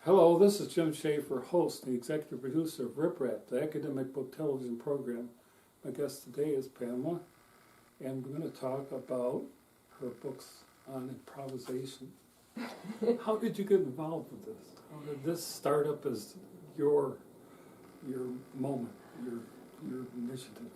Hello, this is Jim Schaefer, host and executive producer of Rip Rap, the academic book television program. My guest today is Pamela, and we're going to talk about her books on improvisation. How did you get involved with this? How did this start up as your moment, your initiative?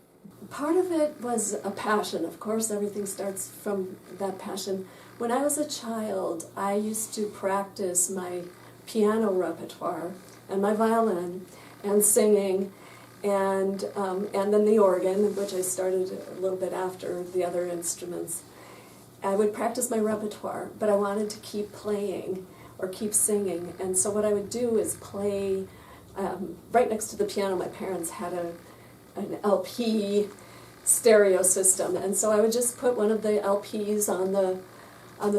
Part of it was a passion. Of course, everything starts from that passion. When I was a child, I used to practice my piano repertoire and my violin and singing and then the organ, which I started a little bit after the other instruments. I would practice my repertoire, but I wanted to keep playing or keep singing. And so what I would do is play right next to the piano. My parents had an LP stereo system, and so I would just put one of the LPs on the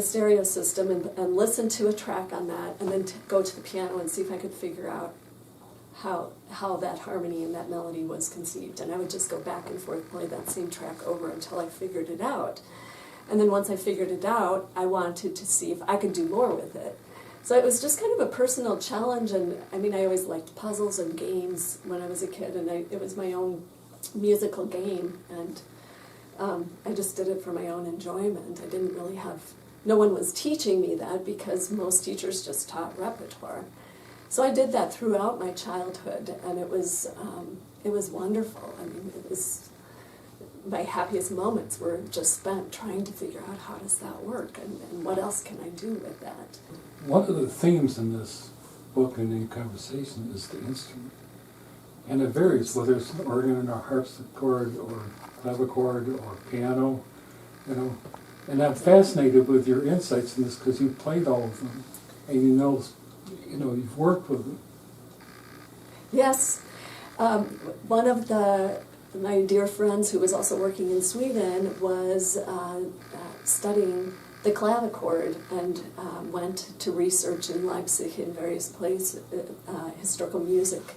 stereo system and listen to a track on that, and then go to the piano and see if I could figure out how that harmony and that melody was conceived. And I would just go back and forth, play that same track over until I figured it out. And then once I figured it out, I wanted to see if I could do more with it. So it was just kind of a personal challenge, and I mean, I always liked puzzles and games when I was a kid, and it was my own musical game, and I just did it for my own enjoyment. I didn't really no one was teaching me that because most teachers just taught repertoire. So I did that throughout my childhood, and it was wonderful. I mean, my happiest moments were just spent trying to figure out how does that work, and what else can I do with that. One of the themes in this book and in conversation is the instrument. And it varies, whether it's an organ or harpsichord or clavichord or piano, you know. And I'm fascinated with your insights in this because you've played all of them, and you've worked with them. Yes. One of my dear friends who was also working in Sweden was studying the clavichord and went to research in Leipzig in various places, historical music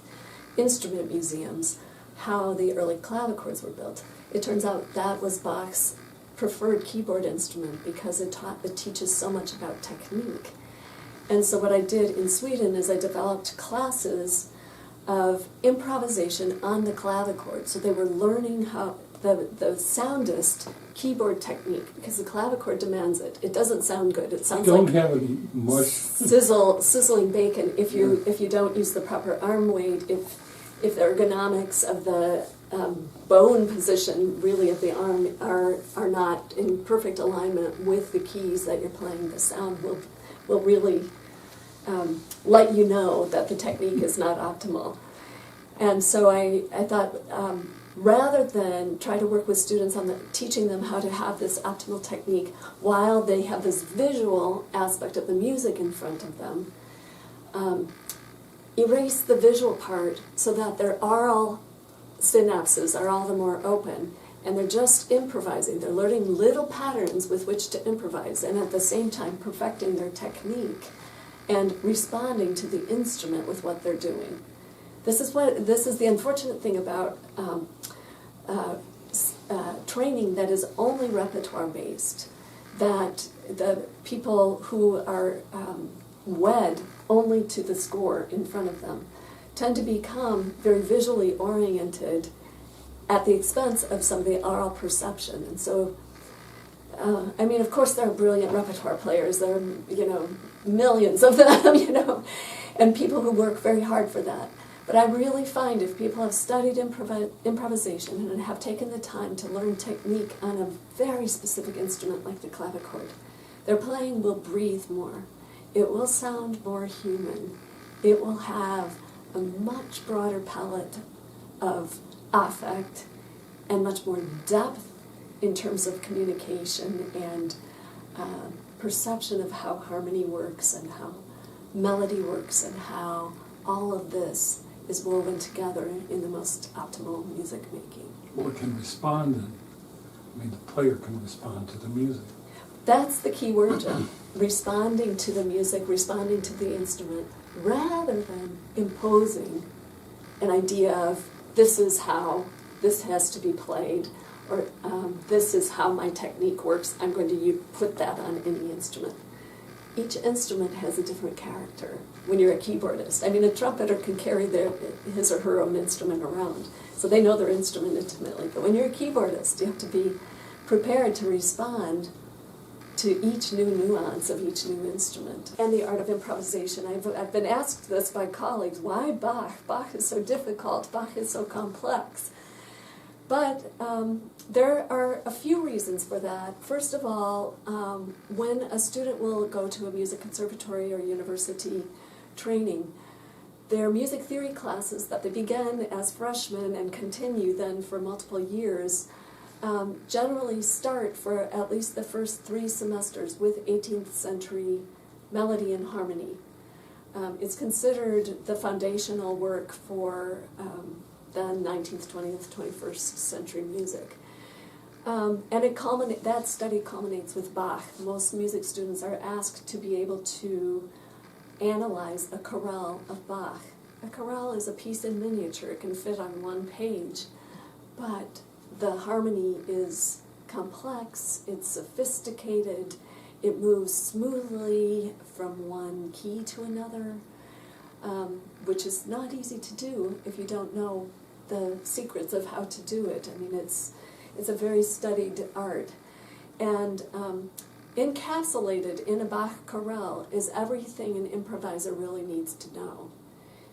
instrument museums, how the early clavichords were built. It turns out that was Bach's preferred keyboard instrument because it teaches so much about technique. And so what I did in Sweden is I developed classes of improvisation on the clavichord. So they were learning how the soundest keyboard technique, because the clavichord demands it. It doesn't sound good. It sounds like have any much sizzling bacon if you don't use the proper arm weight, if the ergonomics of the bone position, really, of the arm are not in perfect alignment with the keys that you're playing. The sound will really let you know that the technique is not optimal. And so I thought, rather than try to work with students on teaching them how to have this optimal technique while they have this visual aspect of the music in front of them, erase the visual part so that their aural synapses are all the more open, and they're just improvising. They're learning little patterns with which to improvise, and at the same time perfecting their technique and responding to the instrument with what they're doing. This is the unfortunate thing about training that is only repertoire based, that the people who are wed only to the score in front of them tend to become very visually oriented at the expense of some of the aural perception. And so, of course there are brilliant repertoire players. There are, millions of them, and people who work very hard for that. But I really find if people have studied improvisation and have taken the time to learn technique on a very specific instrument like the clavichord, their playing will breathe more. It will sound more human. It will have a much broader palette of affect and much more depth in terms of communication and perception of how harmony works and how melody works and how all of this is woven together in the most optimal music making. Well, it can respond, the player can respond to the music. That's the key word, John. Responding to the music, responding to the instrument, rather than imposing an idea of this is how this has to be played, or this is how my technique works, I'm going to put that on any instrument. each instrument has a different character when you're a keyboardist. I mean, a trumpeter can carry his or her own instrument around, so they know their instrument intimately. But when you're a keyboardist, you have to be prepared to respond to each new nuance of each new instrument. And the art of improvisation. I've been asked this by colleagues, why Bach? Bach is so difficult, Bach is so complex. But there are a few reasons for that. First of all, when a student will go to a music conservatory or university training, their music theory classes that they begin as freshmen and continue then for multiple years generally start for at least the first 3 semesters with 18th century melody and harmony. It's considered the foundational work for the 19th, 20th, 21st century music. And that study culminates with Bach. Most music students are asked to be able to analyze a chorale of Bach. A chorale is a piece in miniature. It can fit on one page, but the harmony is complex, it's sophisticated, it moves smoothly from one key to another, which is not easy to do if you don't know the secrets of how to do it. I mean, it's a very studied art. And encapsulated in a Bach chorale is everything an improviser really needs to know.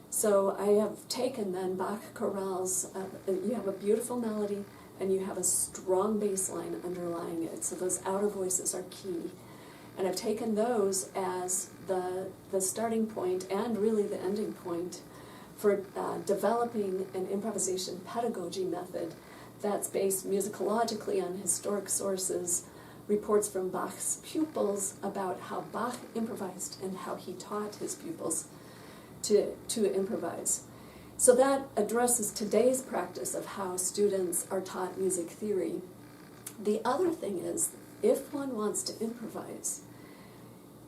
So I have taken then Bach chorales, you have a beautiful melody, and you have a strong bass line underlying it, so those outer voices are key. And I've taken those as the starting point and really the ending point for developing an improvisation pedagogy method that's based musicologically on historic sources, reports from Bach's pupils about how Bach improvised and how he taught his pupils to improvise. So that addresses today's practice of how students are taught music theory. The other thing is, if one wants to improvise,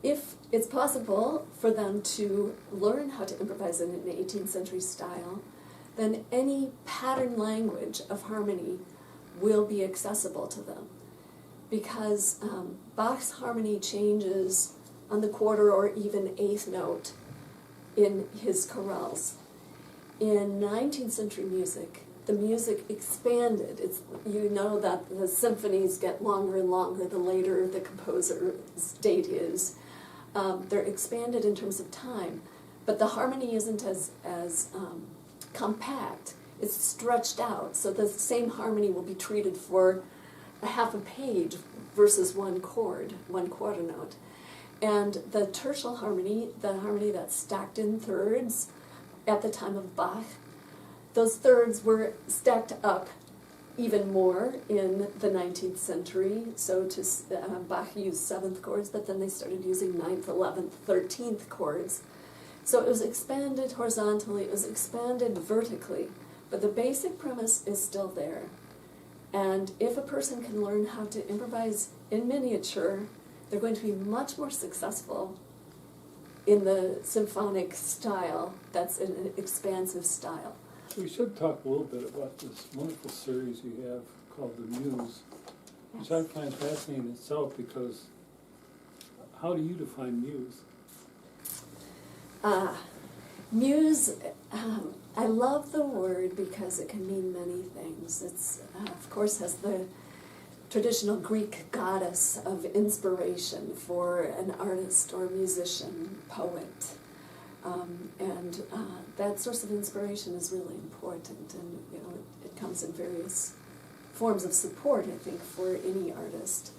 if it's possible for them to learn how to improvise in an 18th century style, then any pattern language of harmony will be accessible to them. Because Bach's harmony changes on the quarter or even eighth note in his chorales. In 19th century music, the music expanded. You know that the symphonies get longer and longer the later the composer's date is. They're expanded in terms of time, but the harmony isn't as compact. It's stretched out, so the same harmony will be treated for a half a page versus one chord, one quarter note. And the tertial harmony, the harmony that's stacked in thirds, at the time of Bach, those thirds were stacked up even more in the 19th century. So Bach used 7th chords, but then they started using 9th, 11th, 13th chords. So it was expanded horizontally, it was expanded vertically, but the basic premise is still there. And if a person can learn how to improvise in miniature, they're going to be much more successful in the symphonic style that's an expansive style. We should talk a little bit about this wonderful series you have called The Muse, which I find fascinating itself, because how do you define muse? Muse, I love the word because it can mean many things. It's, of course, has the traditional Greek goddess of inspiration for an artist or musician, poet. And that source of inspiration is really important, and it comes in various forms of support, I think, for any artist.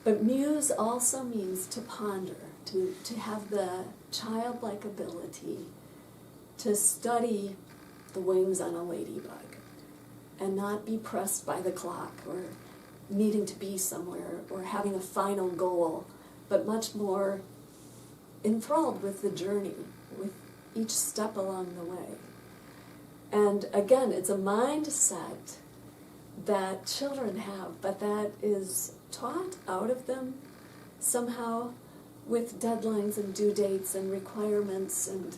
But muse also means to ponder, to have the childlike ability to study the wings on a ladybug and not be pressed by the clock or needing to be somewhere or having a final goal, but much more enthralled with the journey, with each step along the way. And again, it's a mindset that children have, but that is taught out of them somehow with deadlines and due dates and requirements and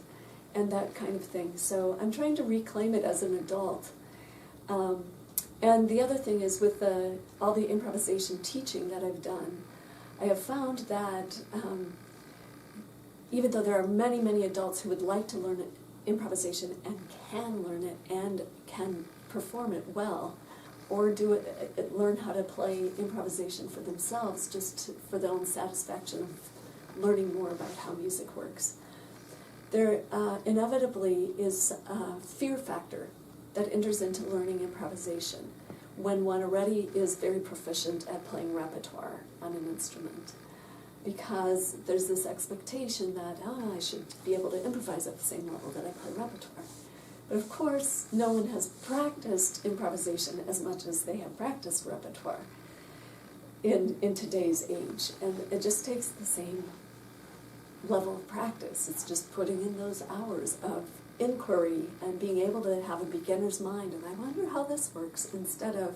that kind of thing. So I'm trying to reclaim it as an adult. And the other thing is, with all the improvisation teaching that I've done, I have found that even though there are many, many adults who would like to learn improvisation and can learn it and can perform it well, or learn how to play improvisation for themselves, for their own satisfaction of learning more about how music works. There inevitably is a fear factor that enters into learning improvisation when one already is very proficient at playing repertoire on an instrument, because there's this expectation that, I should be able to improvise at the same level that I play repertoire. But of course, no one has practiced improvisation as much as they have practiced repertoire in today's age. And it just takes the same level of practice. It's just putting in those hours of inquiry and being able to have a beginner's mind. And I wonder how this works, instead of,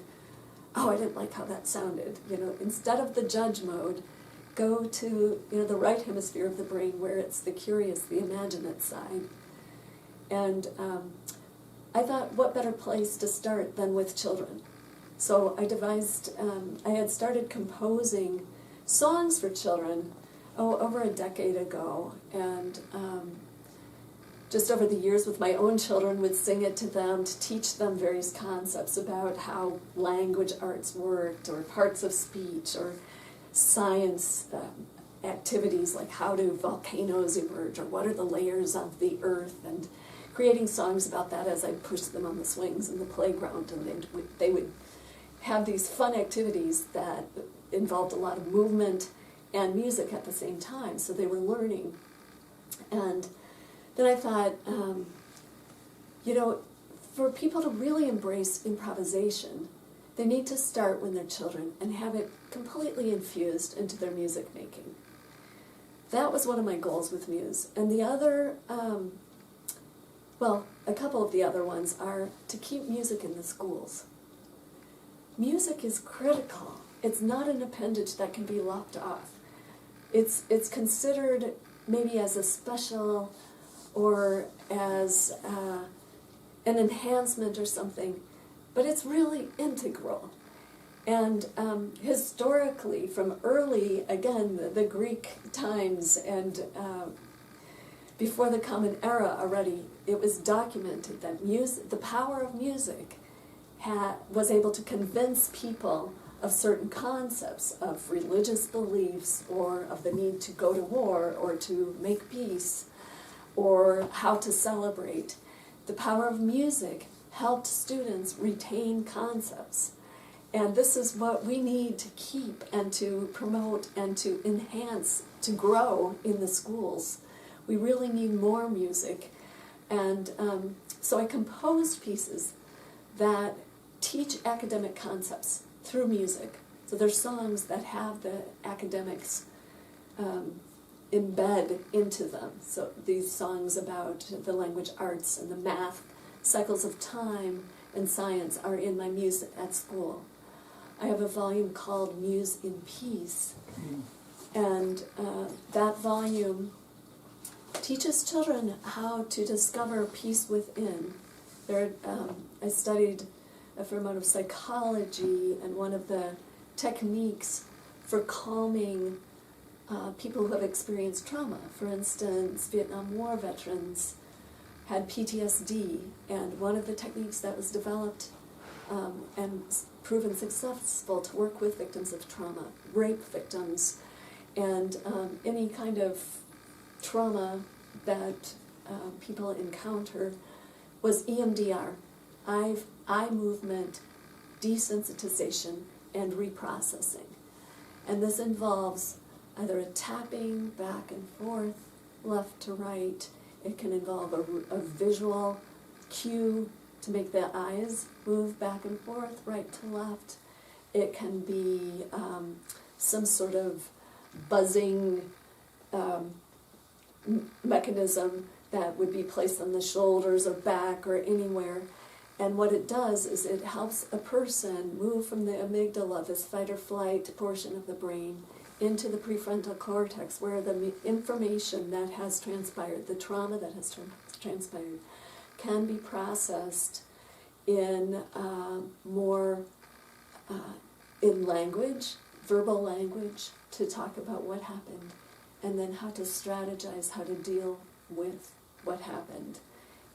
I didn't like how that sounded. Instead of the judge mode, go to the right hemisphere of the brain, where it's the curious, the imaginative side. And I thought, what better place to start than with children? So I had started composing songs for children over a decade ago, and just over the years with my own children would sing it to them to teach them various concepts about how language arts worked, or parts of speech, or science activities like how do volcanoes emerge, or what are the layers of the earth, and creating songs about that as I pushed them on the swings in the playground. And they would have these fun activities that involved a lot of movement and music at the same time, so they were learning. And then I thought, for people to really embrace improvisation, they need to start when they're children and have it completely infused into their music making. That was one of my goals with Muse. And the other, a couple of the other ones are to keep music in the schools. Music is critical. It's not an appendage that can be lopped off. It's considered maybe as a special or as an enhancement or something, but it's really integral. And historically, from early, again, the Greek times and before the Common Era already, it was documented that the power of music was able to convince people of certain concepts of religious beliefs, or of the need to go to war or to make peace, or how to celebrate. The power of music helped students retain concepts. And this is what we need to keep and to promote and to enhance, to grow in the schools. We really need more music. And so I composed pieces that teach academic concepts through music. So there's songs that have the academics embed into them. So these songs about the language arts and the math, cycles of time, and science are in my Muse at school. I have a volume called Muse in Peace, and that volume teaches children how to discover peace within. I studied a fair amount of psychology, and one of the techniques for calming people who have experienced trauma. For instance, Vietnam War veterans had PTSD, and one of the techniques that was developed and proven successful to work with victims of trauma, rape victims, and any kind of trauma that people encounter, was EMDR, eye movement desensitization and reprocessing. And this involves either a tapping back and forth, left to right. It can involve a visual cue to make the eyes move back and forth, right to left. It can be some sort of buzzing mechanism that would be placed on the shoulders or back or anywhere. And what it does is it helps a person move from the amygdala, this fight or flight portion of the brain, into the prefrontal cortex, where the information that has transpired, the trauma that has transpired, can be processed in more in language, verbal language, to talk about what happened, and then how to strategize how to deal with what happened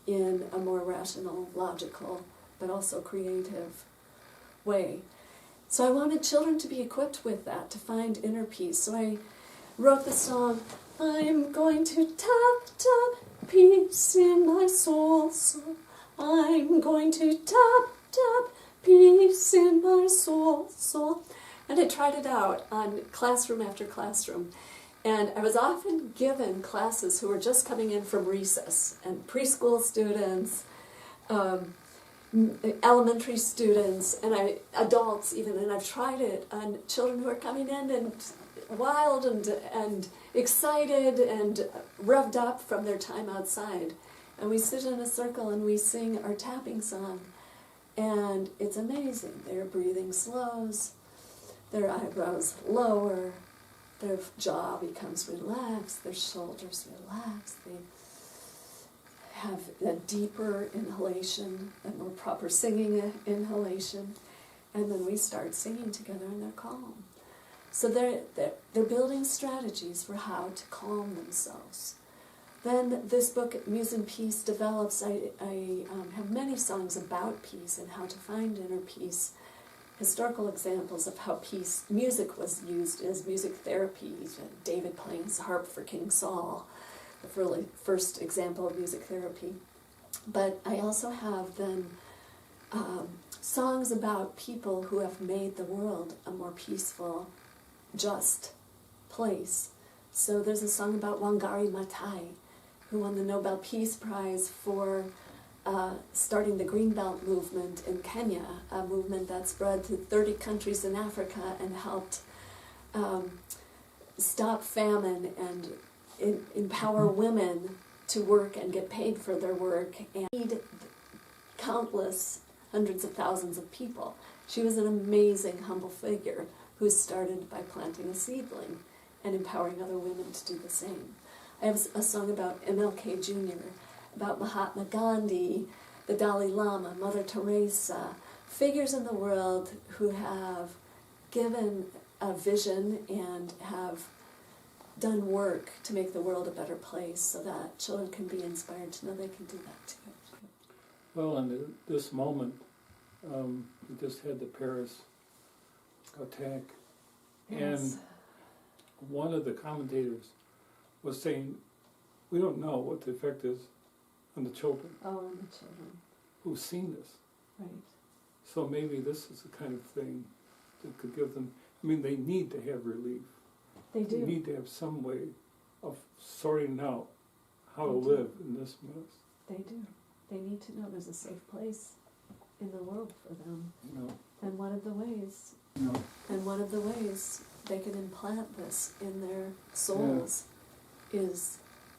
in a more rational, logical, but also creative way. So I wanted children to be equipped with that, to find inner peace. So I wrote the song, I'm going to tap peace in my soul, soul. I'm going to tap peace in my soul, soul. And I tried it out on classroom after classroom. And I was often given classes who were just coming in from recess, and preschool students, elementary students, and adults even, and I've tried it on children who are coming in and wild and excited and revved up from their time outside. And we sit in a circle and we sing our tapping song, and it's amazing. Their breathing slows, their eyebrows lower, their jaw becomes relaxed, their shoulders relax, they have a deeper inhalation, a more proper singing inhalation, and then we start singing together and they're calm. So they're building strategies for how to calm themselves. Then this book, Muse and Peace, develops. I have many songs about peace and how to find inner peace, historical examples of how music was used as music therapy, David playing his harp for King Saul, the really first example of music therapy. But I also have then songs about people who have made the world a more peaceful, just place. So there's a song about Wangari Maathai, who won the Nobel Peace Prize for starting the Greenbelt movement in Kenya, a movement that spread to 30 countries in Africa and helped stop famine and empower women to work and get paid for their work and feed countless hundreds of thousands of people. She was an amazing, humble figure who started by planting a seedling and empowering other women to do the same. I have a song about MLK Jr., about Mahatma Gandhi, the Dalai Lama, Mother Teresa, figures in the world who have given a vision and have done work to make the world a better place so that children can be inspired to know they can do that too. Well, in this moment, we just had the Paris attack, Yes. and one of the commentators was saying, we don't know what the effect is on the children Oh, and the children. who've seen this. Right. So maybe this is the kind of thing that could give them, I mean, they need to have relief. They do. They need to have some way of sorting out how to They do. live in this mess. They do. They need to know there's a safe place in the world for them. You know, And one of the ways they can implant this in their souls is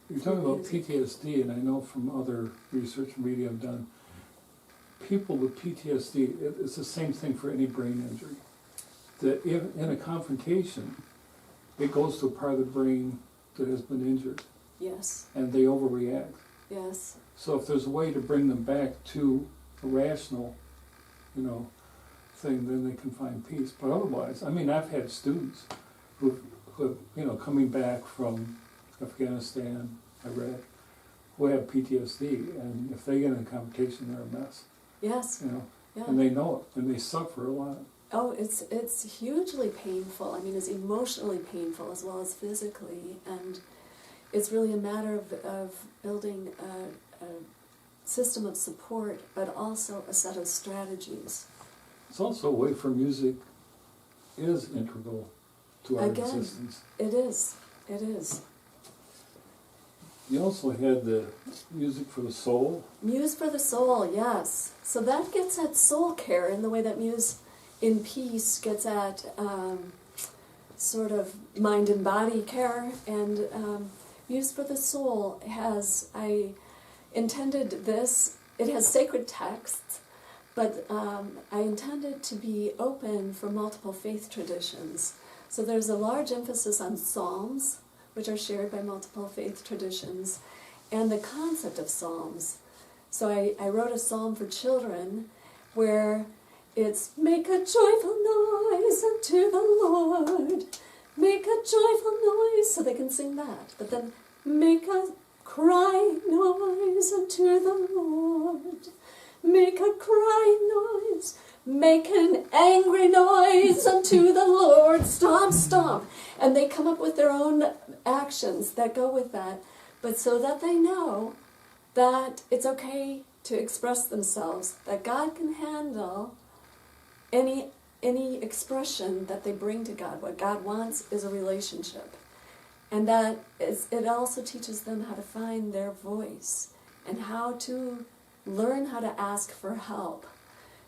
you're talking about music. PTSD, and I know from other research and reading I've done, people with PTSD, it's the same thing for any brain injury. That in a confrontation, it goes to a part of the brain that has been injured, Yes. and they overreact. Yes. So if there's a way to bring them back to a rational, thing, then they can find peace. But otherwise, I mean, I've had students who coming back from Afghanistan, Iraq, who have PTSD, and if they get in a confrontation, they're a mess. Yes. Yeah. And they know it, and they suffer a lot. Oh, it's hugely painful. I mean, it's emotionally painful as well as physically, and it's really a matter of building a system of support, but also a set of strategies. It's also a way for music is integral to our Again, existence. It is. It is. You also had the music for the soul. Muse for the soul, yes. So that gets at soul care in the way that Muse in Peace gets at sort of mind and body care. And Muse for the Soul I intended this, it has sacred texts, but I intended to be open for multiple faith traditions. So there's a large emphasis on psalms, which are shared by multiple faith traditions, and the concept of psalms. So I wrote a psalm for children where it's, make a joyful noise unto the Lord, make a joyful noise noise, so they can sing that. But then, make a crying noise unto the Lord. Make a crying noise. Make an angry noise unto the Lord. Stomp, stomp. And they come up with their own actions that go with that. But so that they know that it's okay to express themselves, that God can handle any expression that they bring to God. What God wants is a relationship. And it also teaches them how to find their voice and how to learn how to ask for help.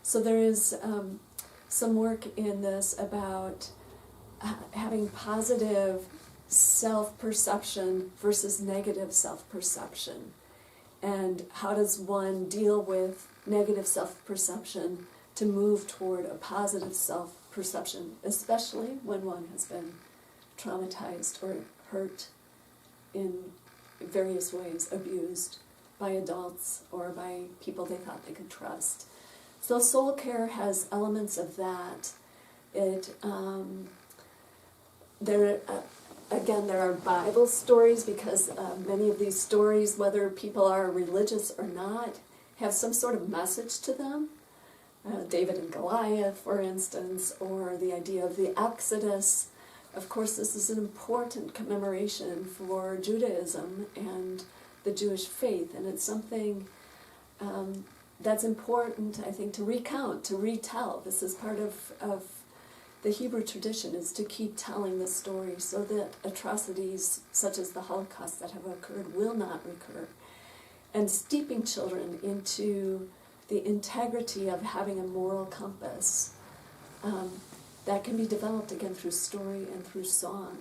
So there is some work in this about having positive self-perception versus negative self-perception. And how does one deal with negative self-perception to move toward a positive self-perception, especially when one has been traumatized or hurt in various ways, abused by adults or by people they thought they could trust. So soul care has elements of that. There are Bible stories because many of these stories, whether people are religious or not, have some sort of message to them. David and Goliath, for instance, or the idea of the Exodus. Of course, this is an important commemoration for Judaism and the Jewish faith, and it's something that's important, I think, to recount, to retell. This is part of the Hebrew tradition, is to keep telling the story so that atrocities such as the Holocaust that have occurred will not recur. And steeping children into the integrity of having a moral compass that can be developed again through story and through song.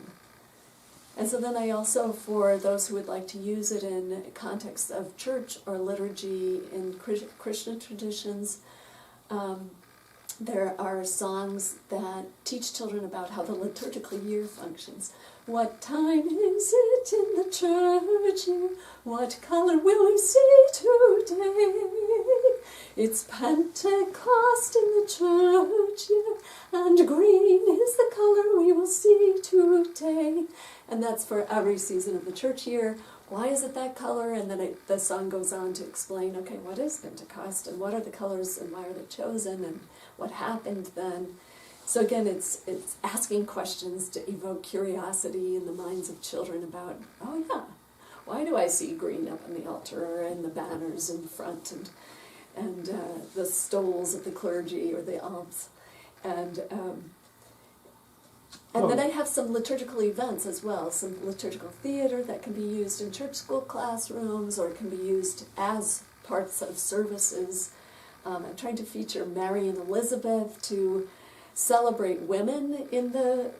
And so then I also, for those who would like to use it in context of church or liturgy in Christian traditions, there are songs that teach children about how the liturgical year functions. What time is it in the church year? What color will we see today? It's Pentecost in the church year, and green is the color we will see today. And that's for every season of the church year. Why is it that color? And then the song goes on to explain, okay, what is Pentecost, and what are the colors, and why are they chosen, and what happened then? So again, it's asking questions to evoke curiosity in the minds of children about, oh yeah, why do I see green up on the altar and the banners in front and the stoles of the clergy or the alms? And then I have some liturgical events as well, some liturgical theater that can be used in church school classrooms or can be used as parts of services. I'm trying to feature Mary and Elizabeth to celebrate women in the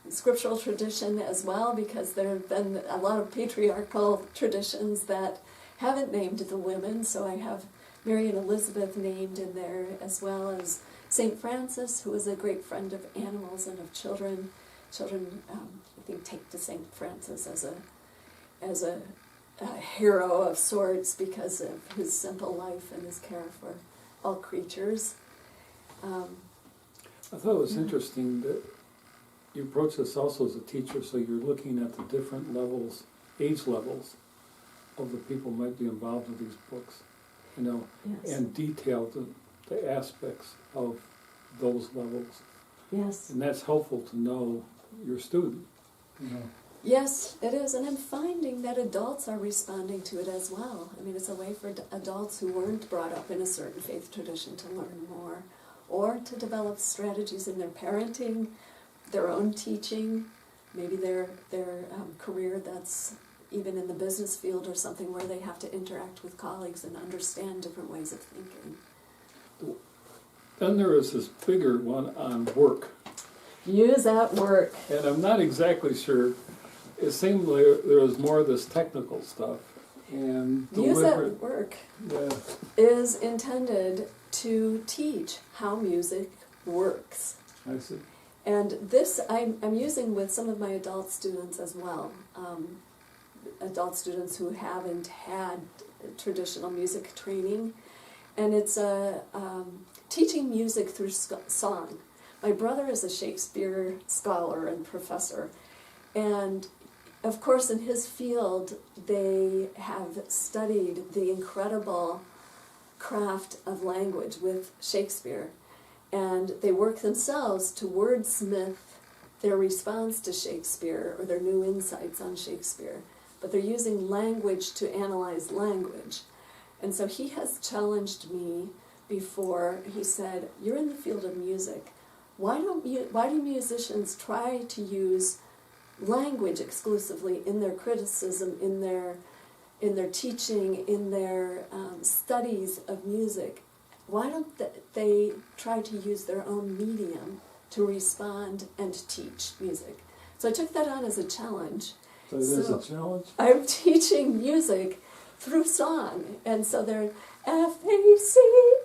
scriptural tradition as well, because there have been a lot of patriarchal traditions that haven't named the women, so I have Mary and Elizabeth named in there, as well as St. Francis, who was a great friend of animals and of children. Children, I think, take to St. Francis as a hero of sorts because of his simple life and his care for all creatures. I thought it was interesting that you approach this also as a teacher, so you're looking at the different levels, age levels, of the people who might be involved with these books, Yes. and detail the aspects of those levels. Yes. And that's helpful to know your student. Yes, it is, and I'm finding that adults are responding to it as well. I mean, it's a way for adults who weren't brought up in a certain faith tradition to learn more, or to develop strategies in their parenting, their own teaching, maybe their career that's even in the business field or something where they have to interact with colleagues and understand different ways of thinking. Then there is this bigger one on work. Use at work. And I'm not exactly sure. It seemed like there was more of this technical stuff. And Use at work yeah. is intended to teach how music works. I see. And this I'm using with some of my adult students as well. Adult students who haven't had traditional music training. And it's teaching music through song. My brother is a Shakespeare scholar and professor, And of course, in his field, they have studied the incredible craft of language with Shakespeare, and they work themselves to wordsmith their response to Shakespeare or their new insights on Shakespeare, but they're using language to analyze language. And so he has challenged me before. He said, "You're in the field of music. Why do musicians try to use language exclusively in their criticism, in their teaching, in their studies of music? Why don't they try to use their own medium to respond and teach music?" So I took that on as a challenge. So there's a challenge? I'm teaching music through song, and so they're F-A-C-E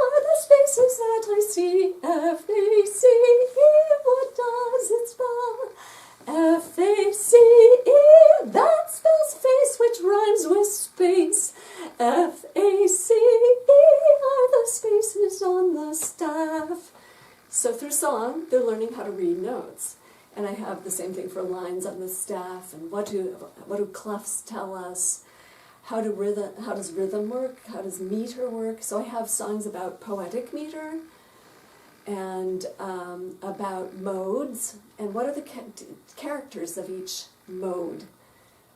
are the spaces that I see. F-A-C-E, what does it spell? F-A-C-E, that spells face, which rhymes with space. F-A-C-E are the spaces on the staff. So through song, they're learning how to read notes. And I have the same thing for lines on the staff, and what do clefs tell us? How does rhythm work? How does meter work? So I have songs about poetic meter, and about modes, and what are the characters of each mode.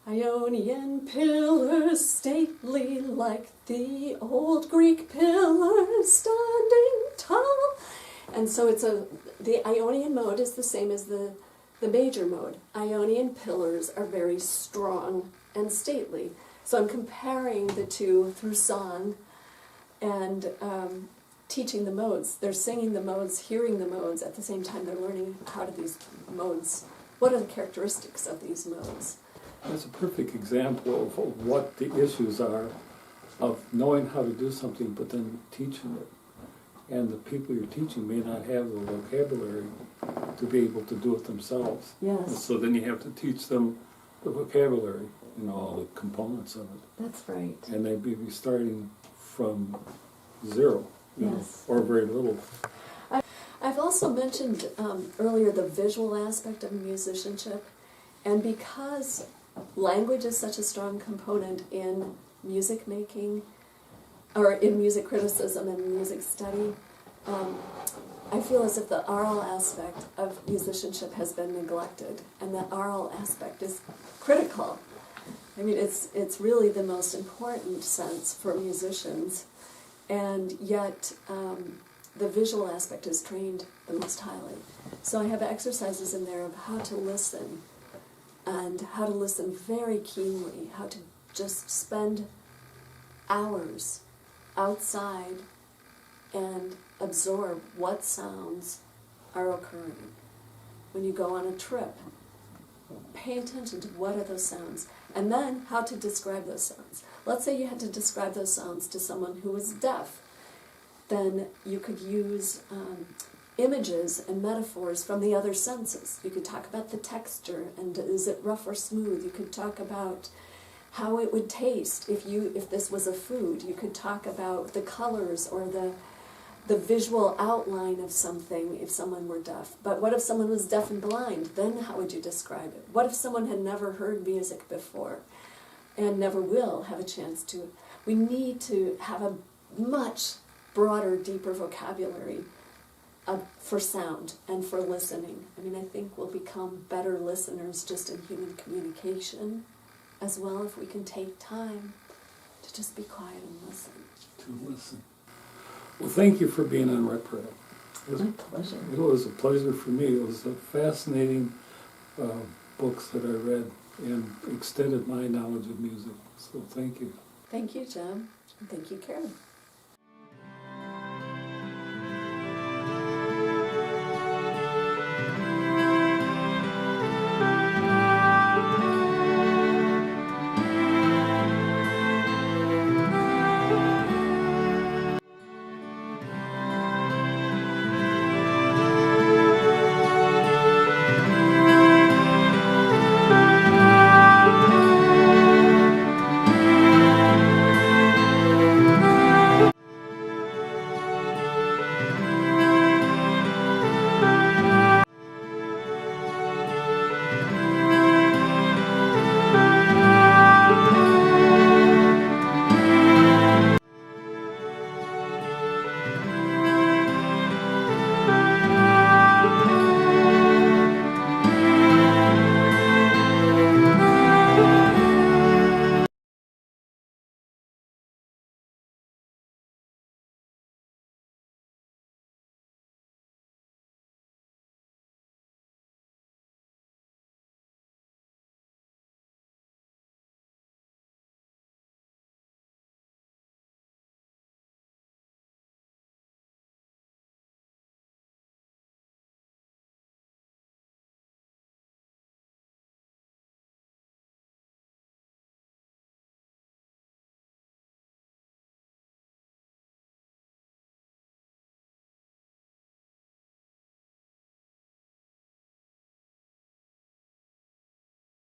Ionian pillars, stately like the old Greek pillars, standing tall. And so the Ionian mode is the same as the major mode. Ionian pillars are very strong and stately. So I'm comparing the two through song and teaching the modes. They're singing the modes, hearing the modes, at the same time they're learning how do these modes, what are the characteristics of these modes. That's a perfect example of what the issues are of knowing how to do something but then teaching it. And the people you're teaching may not have the vocabulary to be able to do it themselves. Yes. And so then you have to teach them the vocabulary, all the components of it. That's right. And they'd be starting from zero, Yes. or very little. I've also mentioned earlier the visual aspect of musicianship, and because language is such a strong component in music making, or in music criticism and music study, I feel as if the oral aspect of musicianship has been neglected, and the oral aspect is critical. I mean, it's really the most important sense for musicians, and yet the visual aspect is trained the most highly. So I have exercises in there of how to listen, and how to listen very keenly, how to just spend hours outside and absorb what sounds are occurring. When you go on a trip, pay attention to what are those sounds, and then how to describe those sounds. Let's say you had to describe those sounds to someone who was deaf. Then you could use images and metaphors from the other senses. You could talk about the texture, and is it rough or smooth? You could talk about how it would taste if this was a food. You could talk about the colors or the visual outline of something if someone were deaf. But what if someone was deaf and blind? Then how would you describe it? What if someone had never heard music before and never will have a chance to? We need to have a much broader, deeper vocabulary for sound and for listening. I mean, I think we'll become better listeners just in human communication as well if we can take time to just be quiet and listen. To listen. Well, thank you for being on Ruiter. My pleasure. It was a pleasure for me. It was a fascinating books that I read and extended my knowledge of music. So thank you. Thank you, Jim. And thank you, Karen.